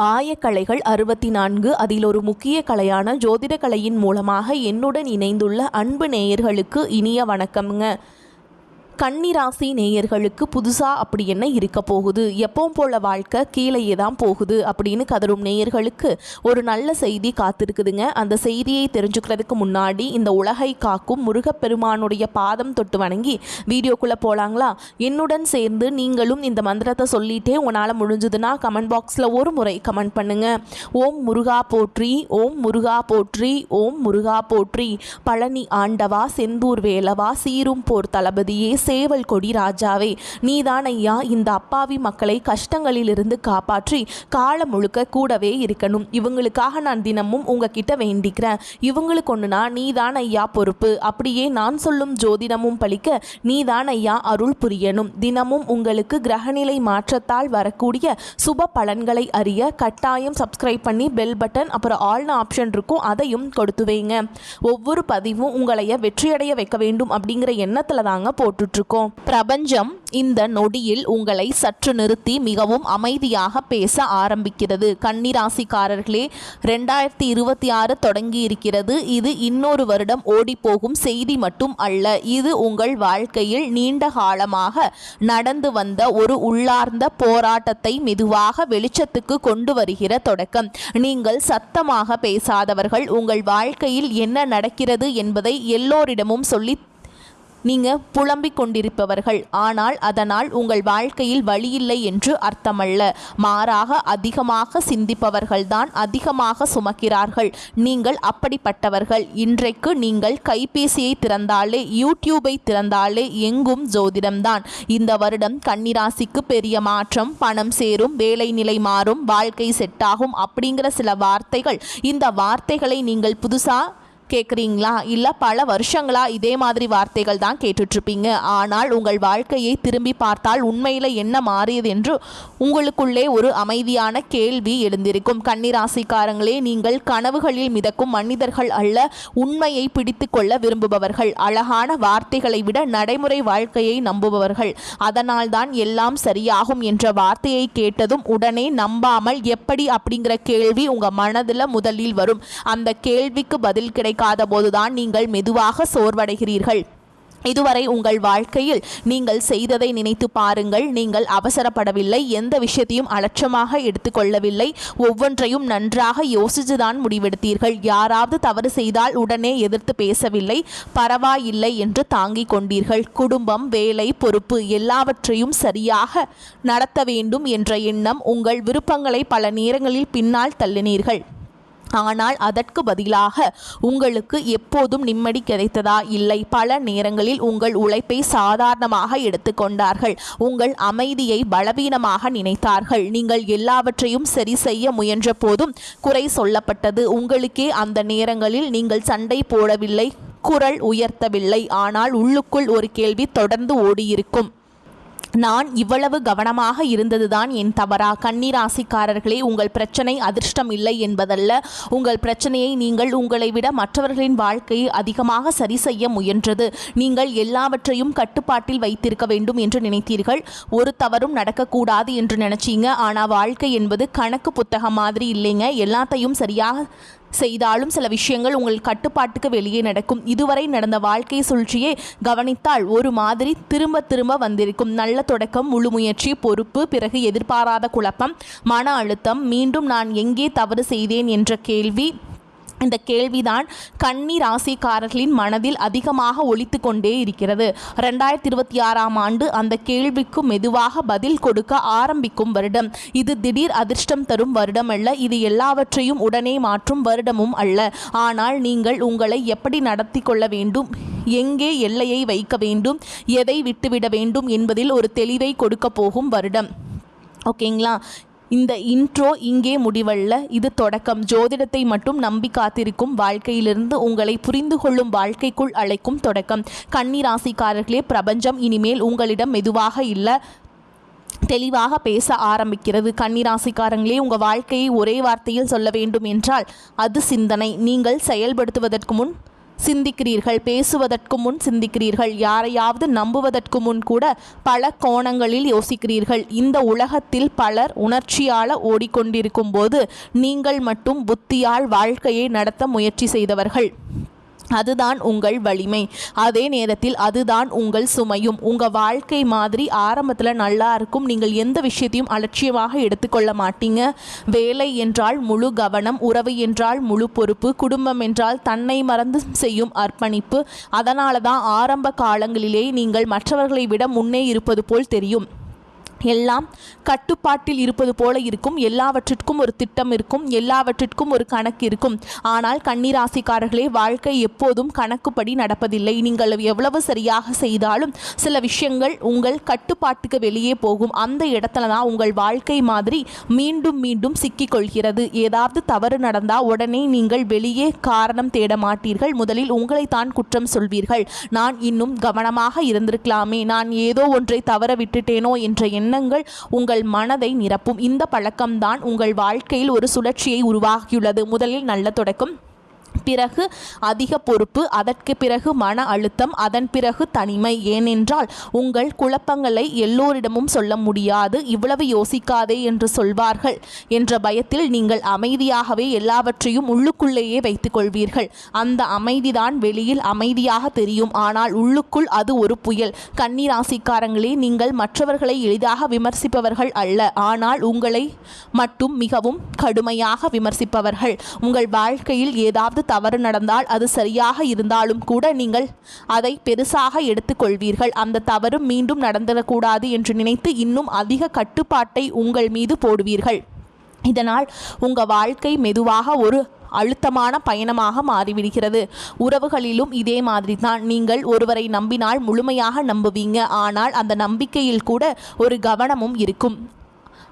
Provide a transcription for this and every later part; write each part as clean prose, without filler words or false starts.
ஆயக்கலைகள் 64 அதில் ஒரு முக்கிய கலையான ஜோதிட கலையின் மூலமாக என்னுடன் இணைந்துள்ள அன்பு நேயர்களுக்கு இனிய வணக்கம்ங்க. கன்னிராசி நேயர்களுக்கு புதுசாக அப்படி என்ன இருக்க போகுது, எப்பவும் போல வாழ்க்கை கீழேயே தான் போகுது அப்படின்னு கதரும் நேயர்களுக்கு ஒரு நல்ல செய்தி காத்திருக்குதுங்க. அந்த செய்தியை தெரிஞ்சுக்கிறதுக்கு முன்னாடி இந்த உலகை காக்கும் முருகப்பெருமானுடைய பாதம் தொட்டு வணங்கி வீடியோக்குள்ளே போகலாங்களா? என்னுடன் சேர்ந்து நீங்களும் இந்த மந்திரத்தை சொல்லிட்டே உங்களால் முடிஞ்சதுன்னா கமெண்ட் பாக்ஸில் ஒரு முறை கமெண்ட் பண்ணுங்க. ஓம் முருகா போற்றி, ஓம் முருகா போற்றி, ஓம் முருகா போற்றி. பழனி ஆண்டவா, செந்தூர் வேலவா, சீரும் போர் தளபதியே, சேவல் கொடி ராஜாவே, நீதான் ஐயா இந்த அப்பாவி மக்களை கஷ்டங்களிலிருந்து காப்பாற்றி காலம் முழுக்க கூடவே இருக்கணும். இவங்களுக்காக நான் தினமும் உங்ககிட்ட வேண்டிக்கிறேன். இவங்களுக்கு ஒன்றுனா நீதான் ஐயா பொறுப்பு. அப்படியே நான் சொல்லும் ஜோதிடமும் பலிக்க நீதான் ஐயா அருள் புரியணும். தினமும் உங்களுக்கு கிரகநிலை மாற்றத்தால் வரக்கூடிய சுப பலன்களை அறிய கட்டாயம் சப்ஸ்கிரைப் பண்ணி பெல் பட்டன் அப்புறம் ஆல்னு ஆப்ஷன் இருக்கும், அதையும் கொடுத்து வைங்க. ஒவ்வொரு பதிவும் உங்களைய வெற்றியடைய வைக்க வேண்டும் அப்படிங்கிற எண்ணத்தில் தாங்க போட்டுட்டு பிரபஞ்சம் இந்த நொடியில் உங்களை சற்று நிறுத்தி மிகவும் அமைதியாக பேச ஆரம்பிக்கிறது. கன்னிராசிக்காரர்களே, 2026 தொடங்கி இருக்கிறது. இது இன்னொரு வருடம் ஓடிப்போகும் செய்தி மட்டும் அல்ல. இது உங்கள் வாழ்க்கையில் நீண்ட காலமாக நடந்து வந்த ஒரு உள்ளார்ந்த போராட்டத்தை மெதுவாக வெளிச்சத்துக்கு கொண்டு வருகிற தொடக்கம். நீங்கள் சத்தமாக பேசாதவர்கள் உங்கள் வாழ்க்கையில் என்ன நடக்கிறது என்பதை எல்லோரிடமும் சொல்லி நீங்கள் புலம்பிக் கொண்டிருப்பவர்கள். ஆனால் அதனால் உங்கள் வாழ்க்கையில் வழியில்லை என்று அர்த்தமல்ல. மாறாக அதிகமாக சிந்திப்பவர்கள்தான் அதிகமாக சுமக்கிறார்கள். நீங்கள் அப்படிப்பட்டவர்கள். இன்றைக்கு நீங்கள் கைபேசியை திறந்தாலே, யூடியூபை திறந்தாலே எங்கும் ஜோதிடம்தான். இந்த வருடம் கன்னிராசிக்கு பெரிய மாற்றம், பணம் சேரும், வேலை நிலை மாறும், வாழ்க்கை செட்டாகும் அப்படிங்கிற சில வார்த்தைகள். இந்த வார்த்தைகளை நீங்கள் புதுசாக கேட்குறீங்களா? இல்லை பல வருஷங்களாக இதே மாதிரி வார்த்தைகள் தான் கேட்டுட்ருப்பீங்க. ஆனால் உங்கள் வாழ்க்கையை திரும்பி பார்த்தால் உண்மையில் என்ன மாறியது என்று உங்களுக்குள்ளே ஒரு அமைதியான கேள்வி எழுந்திருக்கும். கன்னிராசிக்காரங்களே, நீங்கள் கனவுகளில் மிதக்கும் மனிதர்கள் அல்ல, உண்மையை பிடித்து கொள்ள விரும்புபவர்கள். அழகான வார்த்தைகளை விட நடைமுறை வாழ்க்கையை நம்புபவர்கள். அதனால்தான் எல்லாம் சரியாகும் என்ற வார்த்தையை கேட்டதும் உடனே நம்பாமல் எப்படி அப்படிங்கிற கேள்வி உங்கள் மனதில் முதலில் வரும். அந்த கேள்விக்கு பதில் கிடைக்காத போதுதான் நீங்கள் மெதுவாக சோர்வடைகிறீர்கள். இதுவரை உங்கள் வாழ்க்கையில் நீங்கள் செய்ததை நினைத்து பாருங்கள். நீங்கள் அவசரப்படவில்லை, எந்த விஷயத்தையும் அலட்சமாக எடுத்துக்கொள்ளவில்லை, ஒவ்வொன்றையும் நன்றாக யோசித்துதான் முடிவெடுத்தீர்கள். யாராவது தவறு செய்தால் உடனே எதிர்த்து பேசவில்லை, பரவாயில்லை என்று தாங்கிக் கொண்டீர்கள். குடும்பம், வேலை, பொறுப்பு எல்லாவற்றையும் சரியாக நடத்த வேண்டும் என்ற எண்ணம் உங்கள் விருப்பங்களை பல நேரங்களில் பின்னால் தள்ளினீர்கள். ஆனால் அதற்கு பதிலாக உங்களுக்கு எப்போதும் நிம்மதி கிடைத்ததா? இல்லை. பல நேரங்களில் உங்கள் உழைப்பை சாதாரணமாக எடுத்துக்கொண்டார்கள். உங்கள் அமைதியை பலவீனமாக நினைத்தார்கள். நீங்கள் எல்லாவற்றையும் சரி செய்ய முயன்ற போதும் குறை சொல்லப்பட்டது. உங்களுக்கே அந்த நேரங்களில் நீங்கள் சண்டை போடவில்லை, குரல் உயர்த்தவில்லை. ஆனால் உள்ளுக்குள் ஒரு கேள்வி தொடர்ந்து ஓடியிருக்கும். நான் இவ்வளவு கவனமாக இருந்ததுதான் என் தவறா? கன்னிராசிக்காரர்களே, உங்கள் பிரச்சனை அதிர்ஷ்டம் இல்லை என்பதல்ல. உங்கள் பிரச்சனையை நீங்கள் உங்களை விட மற்றவர்களின் வாழ்க்கையை அதிகமாக சரி செய்ய முயன்றது. நீங்கள் எல்லாவற்றையும் கட்டுப்பாட்டில் வைத்திருக்க வேண்டும் என்று நினைத்தீர்கள். ஒரு தவறும் நடக்கக்கூடாது என்று நினைச்சீங்க. ஆனால் வாழ்க்கை என்பது கணக்கு புத்தகம் மாதிரி இல்லைங்க. எல்லாத்தையும் சரியாக செய்தாலும் சில விஷயங்கள் உங்கள் கட்டுப்பாட்டுக்கு வெளியே நடக்கும். இதுவரை நடந்த வாழ்க்கை சூழ்ச்சியை கவனித்தால் ஒரு மாதிரி திரும்ப திரும்ப வந்திருக்கும். நல்ல தொடக்கம், முழு முயற்சி, பொறுப்பு, பிறகு எதிர்பாராத குழப்பம், மன அழுத்தம், மீண்டும் நான் எங்கே தவறு செய்தேன் என்ற கேள்வி. இந்த கேள்விதான் கன்னி ராசிக்காரர்களின் மனதில் அதிகமாக ஒலித்து கொண்டே இருக்கிறது. 2026ஆம் ஆண்டு அந்த கேள்விக்கு மெதுவாக பதில் கொடுக்க ஆரம்பிக்கும் வருடம். இது திடீர் அதிர்ஷ்டம் தரும் வருடம் அல்ல. இது எல்லாவற்றையும் உடனே மாற்றும் வருடமும் அல்ல. ஆனால் நீங்கள் உங்களை எப்படி நடத்தி கொள்ள வேண்டும், எங்கே எல்லையை வைக்க வேண்டும், எதை விட்டுவிட வேண்டும் என்பதில் ஒரு தெளிவை கொடுக்க போகும் வருடம். ஓகேங்களா? இந்த இன்ட்ரோ இங்கே முடிவல்ல, இது தொடக்கம். ஜோதிடத்தை மட்டும் நம்பி காத்திருக்கும் வாழ்க்கையிலிருந்து உங்களை புரிந்து கொள்ளும் வாழ்க்கைக்குள் அழைக்கும் தொடக்கம். கன்னிராசிக்காரர்களே, பிரபஞ்சம் இனிமேல் உங்களிடம் மெதுவாக இல்லை, தெளிவாக பேச ஆரம்பிக்கிறது. கன்னிராசிக்காரங்களே, உங்கள் வாழ்க்கையை ஒரே வார்த்தையில் சொல்ல வேண்டும் என்றால் அது சிந்தனை. நீங்கள் செயல்படுத்துவதற்கு முன் சிந்திக்கிறீர்கள். பேசுவதற்கு முன் சிந்திக்கிறீர்கள். யாரையாவது நம்புவதற்கு முன் கூட பல கோணங்களில் யோசிக்கிறீர்கள். இந்த உலகத்தில் பலர் உணர்ச்சியால் ஓடிக்கொண்டிருக்கும் போது நீங்கள் மட்டும் புத்தியால் வாழ்க்கையை நடத்த முயற்சி செய்தவர்கள். அதுதான் உங்கள் வலிமை. அதே நேரத்தில் அதுதான் உங்கள் சுமையும். உங்கள் வாழ்க்கை மாதிரி ஆரம்பத்தில் நல்லா இருக்கும். நீங்கள் எந்த விஷயத்தையும் அலட்சியமாக எடுத்துக்கொள்ள மாட்டீங்க. வேலை என்றால் முழு கவனம், உறவு என்றால் முழு பொறுப்பு, குடும்பம் என்றால் தன்னை மறந்து செய்யும் அர்ப்பணிப்பு. அதனால தான் ஆரம்ப காலங்களிலே நீங்கள் மற்றவர்களை விட முன்னே இருப்பது போல் தெரியும். எல்லாம் கட்டுப்பாட்டில் இருப்பது போல இருக்கும். எல்லாவற்றிற்கும் ஒரு திட்டம் இருக்கும். எல்லாவற்றிற்கும் ஒரு கணக்கு இருக்கும். ஆனால் கன்னிராசிக்காரர்களே, வாழ்க்கை எப்போதும் கணக்குப்படி நடப்பதில்லை. நீங்கள் எவ்வளவு சரியாக செய்தாலும் சில விஷயங்கள் உங்கள் கட்டுப்பாட்டுக்கு வெளியே போகும். அந்த இடத்துல தான் உங்கள் வாழ்க்கை மாதிரி மீண்டும் மீண்டும் சிக்கிக்கொள்கிறது. ஏதாவது தவறு நடந்தால் உடனே நீங்கள் வெளியே காரணம் தேட மாட்டீர்கள். முதலில் உங்களைத்தான் குற்றம் சொல்வீர்கள். நான் இன்னும் கவனமாக இருந்திருக்கலாமே, நான் ஏதோ ஒன்றை தவற விட்டுட்டேனோ என்ற எண்ணங்கள் உங்கள் மனதை நிரப்பும். இந்த பழக்கம்தான் உங்கள் வாழ்க்கையில் ஒரு சுழற்சியை உருவாக்கியுள்ளது. முதலில் நல்ல தொடக்கம், பிறகு அதிக பொறுப்பு, அதற்கு பிறகு மன அழுத்தம், அதன் பிறகு தனிமை. ஏனென்றால் உங்கள் குழப்பங்களை எல்லோரிடமும் சொல்ல முடியாது. இவ்வளவு யோசிக்காதே என்று சொல்வார்கள் என்ற பயத்தில் நீங்கள் அமைதியாகவே எல்லாவற்றையும் உள்ளுக்குள்ளேயே வைத்துக் கொள்வீர்கள். அந்த அமைதிதான் வெளியில் அமைதியாக தெரியும். ஆனால் உள்ளுக்குள் அது ஒரு புயல். கன்னிராசிக்காரங்களே, நீங்கள் மற்றவர்களை எளிதாக விமர்சிப்பவர்கள் அல்ல. ஆனால் உங்களை மட்டும் மிகவும் கடுமையாக விமர்சிப்பவர்கள். உங்கள் வாழ்க்கையில் ஏதாவது தவறு நடந்தால் அது சரியாக இருந்தாலும் கூட நீங்கள் அதை பெருசாக எடுத்துக்கொள்வீர்கள். அந்த தவறு மீண்டும் நடந்துடக்கூடாது என்று நினைத்து இன்னும் அதிக கட்டுப்பாட்டை உங்கள் மீது போடுவீர்கள். இதனால் உங்கள் வாழ்க்கை மெதுவாக ஒரு அழுத்தமான பயணமாக மாறிவிடுகிறது. உறவுகளிலும் இதே மாதிரி தான். நீங்கள் ஒருவரை நம்பினால் முழுமையாக நம்புவீங்க. ஆனால் அந்த நம்பிக்கையில் கூட ஒரு கவனமும் இருக்கும்.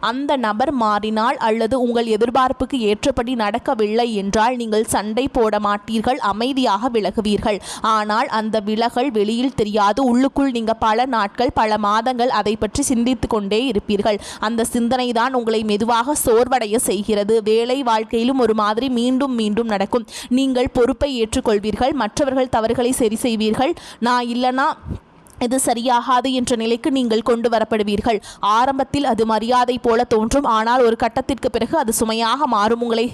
அந்த நபர் மாறினால் அல்லது உங்கள் எதிர்பார்ப்புக்கு ஏற்றபடி நடக்கவில்லை என்றால் நீங்கள் சண்டை போட மாட்டீர்கள், அமைதியாக விலகுவீர்கள். ஆனால் அந்த விலகல் வெளியில் தெரியாது. உள்ளுக்குள் நீங்கள் பல நாட்கள், பல மாதங்கள் அதை பற்றி சிந்தித்து கொண்டே இருப்பீர்கள். அந்த சிந்தனை தான் உங்களை மெதுவாக சோர்வடைய செய்கிறது. வேலை வாழ்க்கையிலும் ஒரு மாதிரி மீண்டும் மீண்டும் நடக்கும். நீங்கள் பொறுப்பை ஏற்றுக்கொள்வீர்கள். மற்றவர்கள் தவறுகளை சரி செய்வீர்கள். நான் இல்லைனா இது சரியாகாது என்ற நிலைக்கு நீங்கள் கொண்டு வரப்படுவீர்கள். ஆரம்பத்தில் அது மரியாதை போல தோன்றும். ஆனால் ஒரு கட்டத்திற்கு பிறகு அது சுமையாக மாறும். உங்களை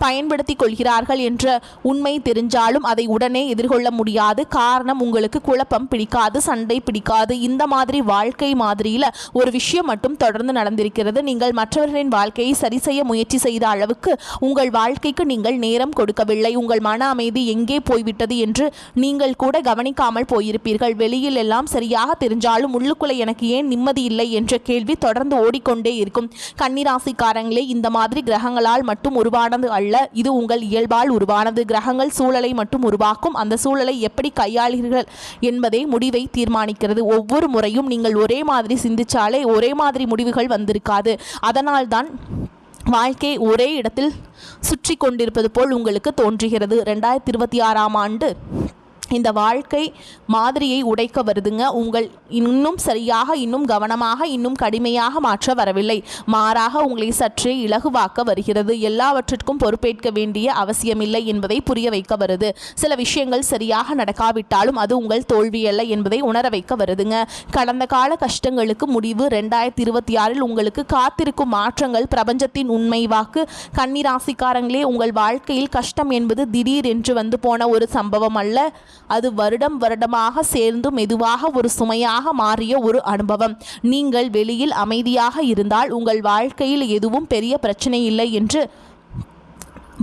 பயன்படுத்தி கொள்கிறார்கள் என்ற உண்மை தெரிஞ்சாலும் அதை உடனே எதிர்கொள்ள முடியாது. காரணம், உங்களுக்கு குழப்பம் பிடிக்காது, சண்டை பிடிக்காது. இந்த மாதிரி வாழ்க்கை மாதிரியில் ஒரு விஷயம் மட்டும் தொடர்ந்து நடந்திருக்கிறது. நீங்கள் மற்றவர்களின் வாழ்க்கையை சரி செய்ய முயற்சி செய்த அளவுக்கு உங்கள் வாழ்க்கைக்கு நீங்கள் நேரம் கொடுக்கவில்லை. உங்கள் மன அமைதி எங்கே போய்விட்டது என்று நீங்கள் கூட கவனிக்காமல் போயிருப்பீர்கள். வெளியில் எல்லாம் சரியாக தெரிஞ்சாலும் உள்ளுக்குள்ளே எனக்கு ஏன் நிம்மதி இல்லை என்ற கேள்வி தொடர்ந்து ஓடிக்கொண்டே இருக்கும். கன்னிராசிக்காரங்களே, இந்த மாதிரி கிரகங்களால் மட்டும் உருவானது அல்ல. இது உங்கள் இயல்பால் உருவானது. கிரகங்கள் சூழலை மட்டும் உருவாக்கும். அந்த சூழலை எப்படி கையாளுகிறீர்கள் என்பதே முடிவை தீர்மானிக்கிறது. ஒவ்வொரு முறையும் நீங்கள் ஒரே மாதிரி சிந்திச்சாலே ஒரே மாதிரி முடிவுகள் வந்திருக்காது. அதனால்தான் வாழ்க்கை ஒரே இடத்தில் சுற்றி கொண்டிருப்பது போல் உங்களுக்கு தோன்றுகிறது. 2026ஆம் ஆண்டு இந்த வாழ்க்கை மாதிரியை உடைக்க வருதுங்க. உங்கள் இன்னும் சரியாக, இன்னும் கவனமாக, இன்னும் கடுமையாக மாற்ற வரவில்லை. மாறாக உங்களை சற்றே இலகுவாக்க வருகிறது. எல்லாவற்றிற்கும் பொறுப்பேற்க வேண்டிய அவசியமில்லை என்பதை புரிய வைக்க வருது. சில விஷயங்கள் சரியாக நடக்காவிட்டாலும் அது உங்கள் தோல்வியல்ல என்பதை உணர வைக்க வருதுங்க. கடந்த கால கஷ்டங்களுக்கு முடிவு. 2026இல் உங்களுக்கு காத்திருக்கும் மாற்றங்கள். பிரபஞ்சத்தின் உண்மை வாக்கு. கன்னிராசிக்காரங்களே, உங்கள் வாழ்க்கையில் கஷ்டம் என்பது திடீர் என்று வந்து போன ஒரு சம்பவம் அல்ல. அது வருடம் வருடமாக சேர்ந்து மெதுவாக ஒரு சுமையாக மாறிய ஒரு அனுபவம். நீங்கள் வெளியில் அமைதியாக இருந்தால் உங்கள் வாழ்க்கையில் எதுவும் பெரிய பிரச்சனை இல்லை என்று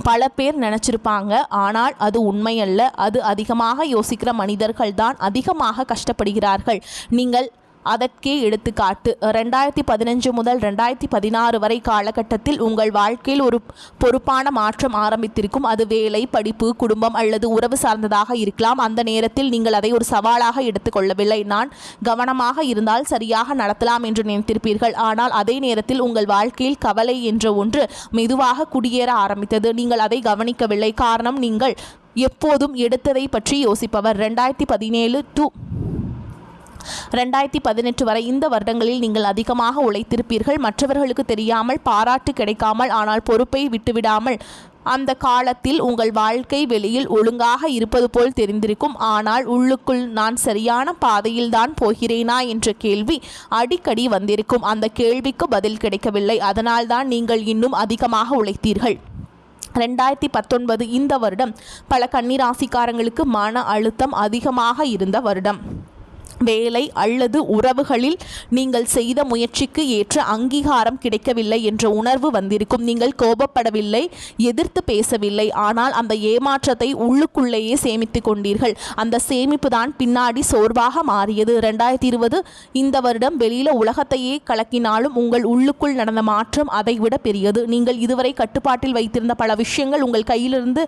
பல பேர் நினச்சிருப்பாங்க. ஆனால் அது உண்மையல்ல. அது அதிகமாக யோசிக்கிற மனிதர்கள் தான் அதிகமாக கஷ்டப்படுகிறார்கள். நீங்கள் அதற்கே எடுத்துக்காட்டு. 2015 முதல் 2016 வரை காலகட்டத்தில் உங்கள் வாழ்க்கையில் ஒரு பொறுப்பான மாற்றம் ஆரம்பித்திருக்கும். அது வேலை, படிப்பு, குடும்பம் அல்லது உறவு சார்ந்ததாக இருக்கலாம். அந்த நேரத்தில் நீங்கள் அதை ஒரு சவாலாக எடுத்துக்கொள்ளவில்லை. நான் கவனமாக இருந்தால் சரியாக நடத்தலாம் என்று நினைத்திருப்பீர்கள். ஆனால் அதே நேரத்தில் உங்கள் வாழ்க்கையில் கவலை என்ற ஒன்று மெதுவாக குடியேற ஆரம்பித்தது. நீங்கள் அதை கவனிக்கவில்லை. காரணம், நீங்கள் எப்போதும் எடுத்ததை பற்றி யோசிப்பவர். 2017 to 2018 வரை இந்த வருடங்களில் நீங்கள் அதிகமாக உழைத்திருப்பீர்கள். மற்றவர்களுக்கு தெரியாமல், பாராட்டு கிடைக்காமல், ஆனால் பொறுப்பை விட்டுவிடாமல் அந்த காலத்தில் உங்கள் வாழ்க்கை வெளியில் ஒழுங்காக இருப்பது போல் தெரிந்திருக்கும். ஆனால் உள்ளுக்குள் நான் சரியான பாதையில்தான் போகிறேனா என்ற கேள்வி அடிக்கடி வந்திருக்கும். அந்த கேள்விக்கு பதில் கிடைக்கவில்லை. அதனால்தான் நீங்கள் இன்னும் அதிகமாக உழைத்தீர்கள். 2019 இந்த வருடம் பல கன்னிராசிக்காரங்களுக்கு மன அழுத்தம் அதிகமாக இருந்த வருடம். வேலை அல்லது உறவுகளில் நீங்கள் செய்த முயற்சிக்கு ஏற்ற அங்கீகாரம் கிடைக்கவில்லை என்ற உணர்வு வந்திருக்கும். நீங்கள் கோபப்படவில்லை, எதிர்த்து பேசவில்லை, ஆனால் அந்த ஏமாற்றத்தை உள்ளுக்குள்ளேயே சேமித்து கொண்டீர்கள். அந்த சேமிப்பு தான் பின்னாடி சோர்வாக மாறியது. 2020 இந்த வருடம் வெளியில உலகத்தையே கலக்கினாலும் உங்கள் உள்ளுக்குள் நடந்த மாற்றம் அதைவிட பெரியது. நீங்கள் இதுவரை கட்டுப்பாட்டில் வைத்திருந்த பல விஷயங்கள் உங்கள் கையிலிருந்து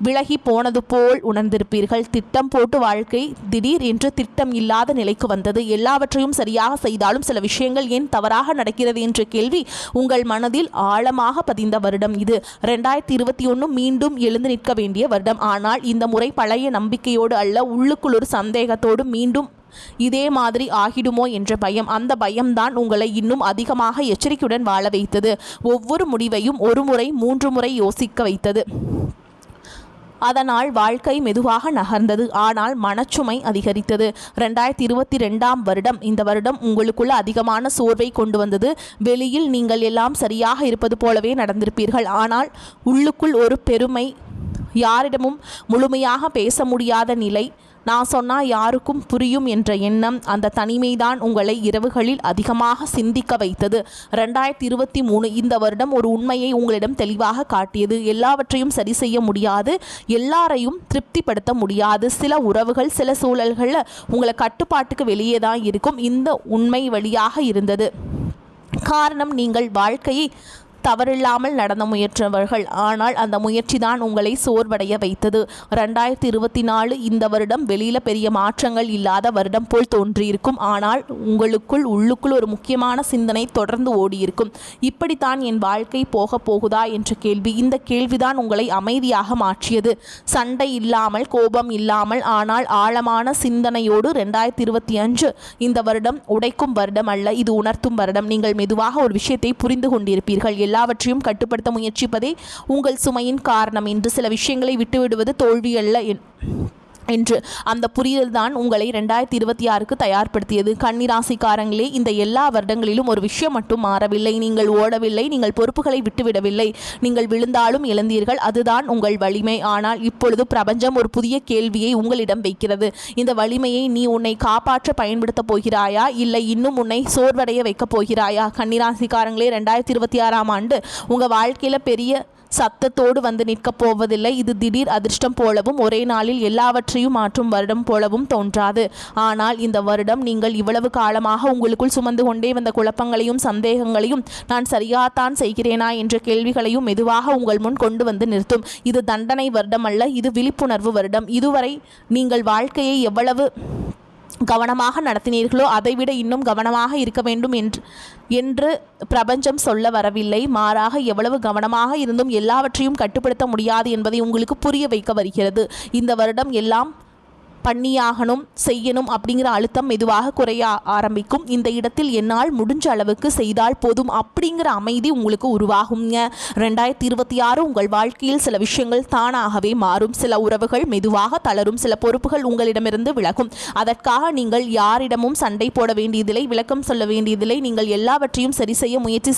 விலகி போனது போல் உணர்ந்திருப்பீர்கள். திட்டம் போட்டு வாழ்க்கை திடீர் என்று திட்டம் இல்லாத நிலைக்கு வந்தது. எல்லாவற்றையும் சரியாக செய்தாலும் சில விஷயங்கள் ஏன் தவறாக நடக்கிறது என்ற கேள்வி உங்கள் மனதில் ஆழமாக பதிந்த வருடம் இது. 2021 மீண்டும் எழுந்து நிற்க வேண்டிய வருடம். ஆனால் இந்த முறை பழைய நம்பிக்கையோடு அல்ல, உள்ளுக்குள் ஒரு சந்தேகத்தோடு மீண்டும் இதே மாதிரி ஆகிடுமோ என்ற பயம். அந்த பயம்தான் உங்களை இன்னும் அதிகமாக எச்சரிக்கையுடன் வாழ வைத்தது. ஒவ்வொரு முடிவையும் ஒரு முறை 3 முறை யோசிக்க வைத்தது. அதனால் வாழ்க்கை மெதுவாக நகர்ந்தது, ஆனால் மனச்சுமை அதிகரித்தது. 2022 வருடம் இந்த வருடம் உங்களுக்குள்ள அதிகமான சோர்வை கொண்டு வந்தது. வெளியில் நீங்கள் எல்லாம் சரியாக இருப்பது போலவே நடந்திருப்பீர்கள். ஆனால் உள்ளுக்குள் ஒரு பெருமை, யாரிடமும் முழுமையாக பேச முடியாத நிலை, நான் சொன்னால் யாருக்கும் புரியும் என்ற எண்ணம், அந்த தனிமைதான் உங்களை இரவுகளில் அதிகமாக சிந்திக்க வைத்தது. 2023 இந்த வருடம் ஒரு உண்மையை உங்களிடம் தெளிவாக காட்டியது. எல்லாவற்றையும் சரி செய்ய முடியாது, எல்லாரையும் திருப்திப்படுத்த முடியாது. சில உறவுகள் சில சூழல்களில் உங்களை கட்டுப்பாட்டுக்கு வெளியே தான் இருக்கும். இந்த உண்மை வழியாக இருந்தது. காரணம், நீங்கள் வாழ்க்கையை தவறில்லாமல் நடந்த முயற்றவர்கள். ஆனால் அந்த முயற்சி தான் உங்களை சோர்வடைய வைத்தது. 2024 இந்த வருடம் வெளியில் பெரிய மாற்றங்கள் இல்லாத வருடம் போல் தோன்றியிருக்கும். ஆனால் உள்ளுக்குள் ஒரு முக்கியமான சிந்தனை தொடர்ந்து ஓடியிருக்கும். இப்படித்தான் என் வாழ்க்கை போகுதா என்ற கேள்வி. இந்த கேள்விதான் உங்களை அமைதியாக மாற்றியது. சண்டை இல்லாமல், கோபம் இல்லாமல், ஆனால் ஆழமான சிந்தனையோடு. 2025 இந்த வருடம் உடைக்கும் வருடம் அல்ல, இது உணர்த்தும் வருடம். நீங்கள் மெதுவாக ஒரு விஷயத்தை புரிந்து கொண்டிருப்பீர்கள். எல்லாவற்றையும் கட்டுப்படுத்த முயற்சிப்பதே உங்கள் சுமையின் காரணம் என்று. சில விஷயங்களை விட்டுவிடுவது தோல்வி அல்ல என்று. அந்த புரிதல் தான் உங்களை 2026க்கு தயார்படுத்தியது. கன்னிராசிக்காரங்களே, இந்த எல்லா வருடங்களிலும் ஒரு விஷயம் மட்டும் மாறவில்லை. நீங்கள் ஓடவில்லை, நீங்கள் பொறுப்புகளை விட்டுவிடவில்லை. நீங்கள் விழுந்தாலும் இழந்தீர்கள், அதுதான் உங்கள் வலிமை. ஆனால் இப்பொழுது பிரபஞ்சம் ஒரு புதிய கேள்வியை உங்களிடம் வைக்கிறது. இந்த வலிமையை நீ உன்னை காப்பாற்ற பயன்படுத்த போகிறாயா, இல்லை இன்னும் உன்னை சோர்வடைய வைக்கப் போகிறாயா? கன்னிராசிக்காரங்களே, 2026ஆம் ஆண்டு உங்கள் வாழ்க்கையில் பெரிய சத்தத்தோடு வந்து நிற்கப் போவதில்லை. இது திடீர் அதிர்ஷ்டம் போலவும் ஒரே நாளில் எல்லாவற்றையும் மாற்றும் வருடம் போலவும் தோன்றாது. ஆனால் இந்த வருடம் நீங்கள் இவ்வளவு காலமாக உங்களுக்குள் சுமந்து கொண்டே வந்த குழப்பங்களையும் சந்தேகங்களையும், நான் சரியாத்தான் செய்கிறேனா என்ற கேள்விகளையும் மெதுவாக உங்கள் முன் கொண்டு வந்து நிறுத்தும். இது தண்டனை வருடம் அல்ல, இது விழிப்புணர்வு வருடம். இதுவரை நீங்கள் வாழ்க்கையை எவ்வளவு கவனமாக நடத்தினீர்களோ அதைவிட இன்னும் கவனமாக இருக்க வேண்டும் என்று பிரபஞ்சம் சொல்ல வரவில்லை. மாறாக, எவ்வளவு கவனமாக இருந்தும் எல்லாவற்றையும் கட்டுப்படுத்த முடியாது என்பதை உங்களுக்கு புரிய வைக்க வருகிறது. இந்த வருடம் எல்லாம் பண்ணியாகணும், செய்யணும் அப்படிங்கிற அழுத்தம் மெதுவாக குறைய ஆரம்பிக்கும். இந்த இடத்தில் என்னால் முடிஞ்ச அளவுக்கு செய்தால் போதும் அப்படிங்கிற அமைதி உங்களுக்கு உருவாகுங்க. 2026 உங்கள் வாழ்க்கையில் சில விஷயங்கள் தானாகவே மாறும். சில உறவுகள் மெதுவாக தளரும், சில பொறுப்புகள் உங்களிடமிருந்து விலகும். அதற்காக நீங்கள் யாரிடமும் சண்டை போட வேண்டியதில்லை, விளக்கம் சொல்ல வேண்டியதில்லை. நீங்கள் எல்லாவற்றையும் சரி செய்ய முயற்சி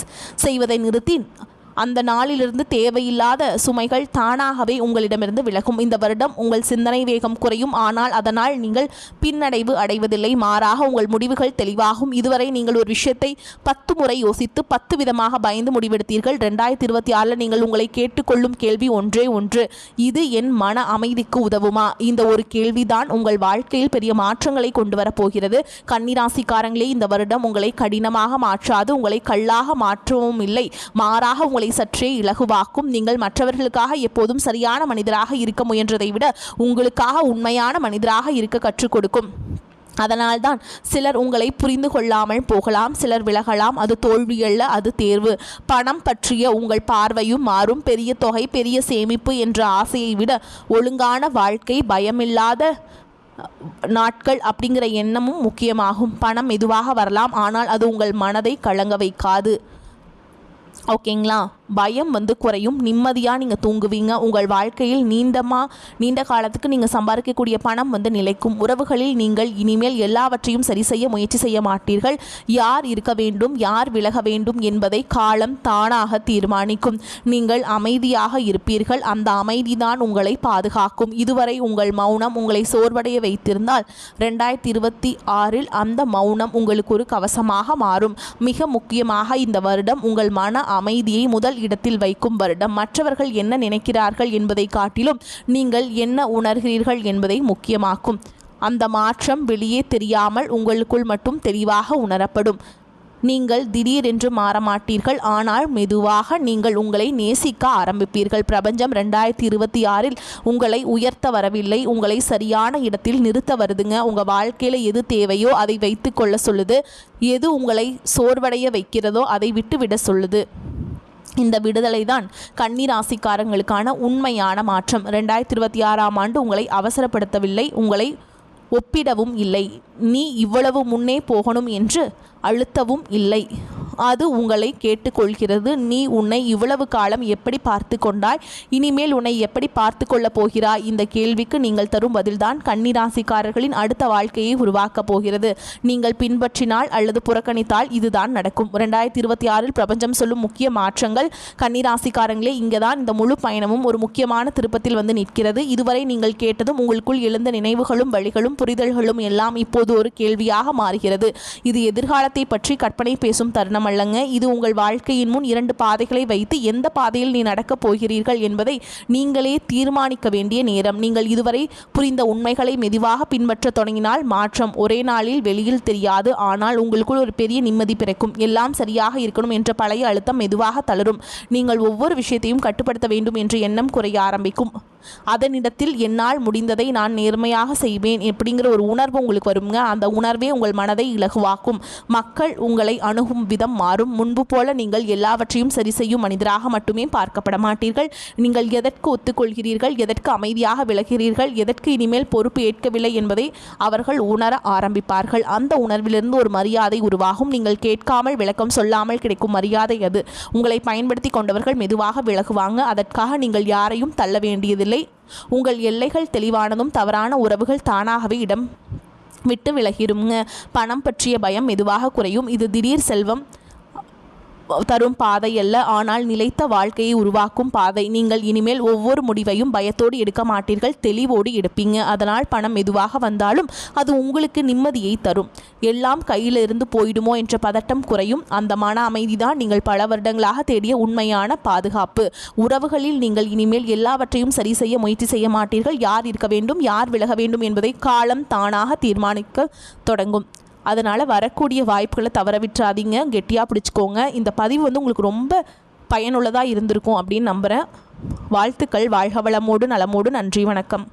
செய்வதை நிறுத்தி அந்த நாளிலிருந்து தேவையில்லாத சுமைகள் தானாகவே உங்களிடமிருந்து விலகும். இந்த வருடம் உங்கள் சிந்தனை வேகம் குறையும், ஆனால் அதனால் நீங்கள் பின்னடைவு அடைவதில்லை. மாறாக உங்கள் முடிவுகள் தெளிவாகும். இதுவரை நீங்கள் ஒரு விஷயத்தை 10 முறை யோசித்து 10 விதமாக பயந்து முடிவெடுத்தீர்கள். 2026 நீங்கள் உங்களை கேட்டுக்கொள்ளும் கேள்வி ஒன்றே ஒன்று: இது என் மன அமைதிக்கு உதவுமா? இந்த ஒரு கேள்விதான் உங்கள் வாழ்க்கையில் பெரிய மாற்றங்களை கொண்டு வரப்போகிறது. கன்னிராசிக்காரங்களே, இந்த வருடம் உங்களை கடினமாக மாற்றாது, உங்களை கல்லாக மாற்றவும் இல்லை. மாறாக உங்களை சற்றே இலகுவாக்கும். நீங்கள் மற்றவர்களுக்காக எப்போதும் சரியான மனிதராக இருக்க முயன்றதை விட உங்களுக்காக உண்மையான மனிதராக இருக்க கற்றுக் கொடுக்கும். அதனால்தான் சிலர் உங்களை புரிந்து கொள்ளாமல் போகலாம், சிலர் விலகலாம். அது தோல்வியல்ல, அது தேர்வு. பணம் பற்றிய உங்கள் பார்வையும் மாறும். பெரிய தொகை, பெரிய சேமிப்பு என்ற ஆசையை விட ஒழுங்கான வாழ்க்கை, பயமில்லாத நாட்கள் அப்படிங்கிற எண்ணமும் முக்கியமாகும். பணம் மெதுவாக வரலாம், ஆனால் அது உங்கள் மனதை கலங்க வைக்காது. ஓகேங்களா? பயம் குறையும். நிம்மதியாக நீங்கள் தூங்குவீங்க. உங்கள் வாழ்க்கையில் நீண்ட காலத்துக்கு நீங்கள் சம்பாதிக்கக்கூடிய பணம் நிலைக்கும். உறவுகளில் நீங்கள் இனிமேல் எல்லாவற்றையும் சரி செய்ய முயற்சி செய்ய மாட்டீர்கள். யார் இருக்க வேண்டும், யார் விலக வேண்டும் என்பதை காலம் தானாக தீர்மானிக்கும். நீங்கள் அமைதியாக இருப்பீர்கள். அந்த அமைதிதான் உங்களை பாதுகாக்கும். இதுவரை உங்கள் மௌனம் உங்களை சோர்வடைய வைத்திருந்தால் 2026 அந்த மௌனம் உங்களுக்கு ஒரு கவசமாக மாறும். மிக முக்கியமாக இந்த வருடம் உங்கள் மன அமைதியை முதல் இடத்தில் வைக்கும் வருடம். மற்றவர்கள் என்ன நினைக்கிறார்கள் என்பதை காட்டிலும் நீங்கள் என்ன உணர்கிறீர்கள் என்பதை முக்கியமாக்கும். அந்த மாற்றம் வெளியே தெரியாமல் உங்களுக்குள் மட்டும் தெளிவாக உணரப்படும். நீங்கள் திடீரென்று மாற மாட்டீர்கள். ஆனால் மெதுவாக நீங்கள் உங்களை நேசிக்க ஆரம்பிப்பீர்கள். பிரபஞ்சம் 2026 உங்களை உயர்த்த வரவில்லை, உங்களை சரியான இடத்தில் நிறுத்த வருதுங்க. உங்கள் வாழ்க்கையில் எது தேவையோ அதை வைத்து கொள்ள சொல்லுது. எது உங்களை சோர்வடைய வைக்கிறதோ அதை விட்டுவிட சொல்லுது. இந்த விடுதலை தான் கன்னி ராசிக்காரங்களுக்கான உண்மையான மாற்றம். 2026 ஆண்டு உங்களை அவசரப்படுத்தவில்லை, உங்களை ஒப்பிடவும் இல்லை. நீ இவ்வளவு முன்னே போகணும் என்று அழுத்தவும் இல்லை. அது உங்களை கேட்டுக்கொள்கிறது. நீ உன்னை இவ்வளவு காலம் எப்படி பார்த்து கொண்டாய், இனிமேல் உன்னை எப்படி பார்த்து கொள்ளப் போகிறாய்? இந்த கேள்விக்கு நீங்கள் தரும் பதில்தான் கன்னிராசிக்காரர்களின் அடுத்த வாழ்க்கையை உருவாக்கப் போகிறது. நீங்கள் பின்பற்றினால் அல்லது புறக்கணித்தால் இதுதான் நடக்கும். 2026 பிரபஞ்சம் சொல்லும் முக்கிய மாற்றங்கள். கன்னிராசிக்காரங்களே, இங்கே தான் இந்த முழு பயணமும் ஒரு முக்கியமான திருப்பத்தில் நிற்கிறது. இதுவரை நீங்கள் கேட்டதும் உங்களுக்குள் எழுந்த நினைவுகளும் வழிகளும் புரிதல்களும் எல்லாம் இப்போது ஒரு கேள்வியாக மாறுகிறது. இது எதிர்காலத்தை பற்றி கற்பனை பேசும் தருணம் அல்லங்க. இது உங்கள் வாழ்க்கையின் முன் 2 பாதைகளை வைத்து எந்த பாதையில் நீ நடக்கப் போகிறீர்கள் என்பதை நீங்களே தீர்மானிக்க வேண்டிய நேரம். நீங்கள் இதுவரை புரிந்த உண்மைகளை மெதுவாக பின்பற்ற தொடங்கினால் மாற்றம் ஒரே நாளில் வெளியில் தெரியாது. ஆனால் உங்களுக்குள் ஒரு பெரிய நிம்மதி பிறக்கும். எல்லாம் சரியாக இருக்கணும் என்ற பழைய அழுத்தம் மெதுவாக தளரும். நீங்கள் ஒவ்வொரு விஷயத்தையும் கட்டுப்படுத்த வேண்டும் என்ற எண்ணம் குறைய ஆரம்பிக்கும். அதனிடத்தில் என்னால் முடிந்ததை நான் நேர்மையாக செய்வேன் அப்படிங்கிற ஒரு உணர்வு உங்களுக்கு வருங்க. அந்த உணர்வே உங்கள் மனதை இலகுவாக்கும். மக்கள் உங்களை அணுகும் விதம் மாறும். முன்பு போல நீங்கள் எல்லாவற்றையும் சரி செய்யும் மனிதராக மட்டுமே பார்க்கப்பட மாட்டீர்கள். நீங்கள் எதற்கு ஒத்துக்கொள்கிறீர்கள், எதற்கு அமைதியாக விலகிறீர்கள், எதற்கு இனிமேல் பொறுப்பு ஏற்கவில்லை என்பதை அவர்கள் உணர ஆரம்பிப்பார்கள். அந்த உணர்விலிருந்து ஒரு மரியாதை உருவாகும். நீங்கள் கேட்காமல் விளக்கம் சொல்லாமல் கிடைக்கும் மரியாதை அது. உங்களை பயன்படுத்தி கொண்டவர்கள் மெதுவாக விலகுவாங்க. அதற்காக நீங்கள் யாரையும் தள்ள வேண்டியதில்லை. உங்கள் எல்லைகள் தெளிவானதும் தவறான உறவுகள் தானாகவே இடம் விட்டு விலகிருங்க. பணம் பற்றிய பயம் மெதுவாக குறையும். இது திடீர் செல்வம் தரும் பாதை அல்ல, ஆனால் நிலைத்த வாழ்க்கையை உருவாக்கும் பாதை. நீங்கள் இனிமேல் ஒவ்வொரு முடிவையும் பயத்தோடு எடுக்க மாட்டீர்கள், தெளிவோடு எடுப்பீங்க. அதனால் பணம் மெதுவாக வந்தாலும் அது உங்களுக்கு நிம்மதியை தரும். எல்லாம் கையிலிருந்து போயிடுமோ என்ற பதட்டம் குறையும். அந்த மன அமைதிதான் நீங்கள் பல வருடங்களாக தேடிய உண்மையான பாதுகாப்பு. உறவுகளில் நீங்கள் இனிமேல் எல்லாவற்றையும் சரி செய்ய முயற்சி செய்ய மாட்டீர்கள். யார் இருக்க வேண்டும், யார் விலக வேண்டும் என்பதை காலம் தானாக தீர்மானிக்க தொடங்கும். அதனால் வரக்கூடிய வாய்ப்புகளை தவற விட்டுறாதீங்க, கெட்டியாக பிடிச்சிக்கோங்க. இந்த பதிவு உங்களுக்கு ரொம்ப பயனுள்ளதாக இருந்திருக்கும் அப்படின்னு நம்புகிறேன். வாழ்த்துக்கள். வாழ்க வளமோடு நலமோடு. நன்றி, வணக்கம்.